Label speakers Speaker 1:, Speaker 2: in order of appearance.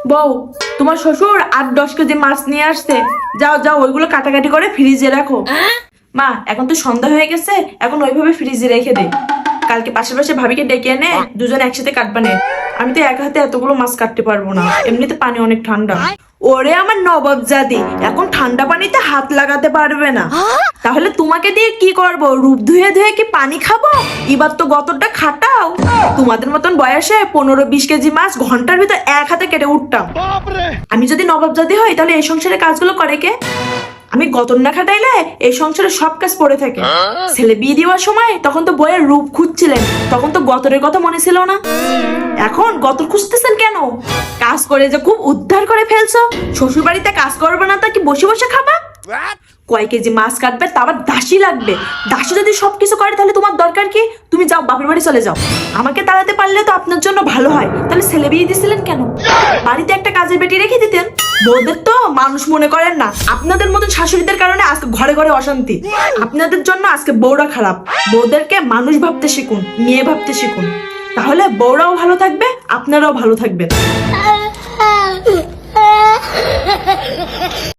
Speaker 1: বউ, তোমার শ্বশুর 8-10 কেজি মাছ নিয়ে আসছে। যাও যাও, ওইগুলো কাটাকাটি করে ফ্রিজে রাখো। মা, এখন তো সন্ধ্যা হয়ে গেছে, এখন ওইভাবে ফ্রিজে রেখে দে। কালকে পাশে পাশে ভাবিকে ডেকে এনে দুজন একসাথে কাটবানে। আমি তো এক হাতে এতগুলো মাছ কাটতে পারবো না, এমনিতে পানি অনেক ঠান্ডা। ওরে আমার নবাবজাদি, এখন ঠান্ডা পানিতে হাত লাগাতে পারবে না। তাহলে তোমাকে দিয়ে কি করব? রূপ ধুয়ে ধুয়ে কি পানি খাবো? এবার তো গতরটা খাটাও। তোমাদের মতন বয়সে 15-20 কেজি মাছ ঘন্টার ভিতর এক হাতে কেটে উঠতাম। আমি যদি নবাবজাদি হই তাহলে এই সংসারে কাজগুলো করে কে? আমি গতর না খাটাইলে এই সংসারে সব কাজ পড়ে থাকে। ছেলে বিয়ে দেওয়ার সময় তখন তো বইয়ের রূপ খুঁজছিলেন, তখন তো গতরের কথা মনে ছিল না। এখন গতর খুঁজতেছেন কেন? কাজ করে যে খুব উদ্ধার করে ফেলছো। শ্বশুর বাড়িতে কাজ করবে না তা কি বসে বসে খাবা? কয় কেজি মাছ কাটবে, তা আবার দাসী লাগবে। দাসী যদি সবকিছু করে তাহলে তোমার দরকার কি? তুমি যাও, বাপের বাড়ি চলে যাও। আমাকে তাড়াতে পারলে তো আপনার জন্য ভালো হয়। তাহলে ছেলে বিয়ে দিয়েছিলেন কেন? বাড়িতে একটা কাজের বেটি রেখে দিতেন। বউদের তো মানুষ মনে করেন না। আপনাদের মতন শাশুড়িদের কারণে আজকে ঘরে ঘরে অশান্তি। আপনাদের জন্য আজকে বউরা খারাপ। বউদেরকে মানুষ ভাবতে শিখুন, মেয়ে ভাবতে শিখুন। তাহলে বউরাও ভালো থাকবে, আপনারাও ভালো থাকবেন।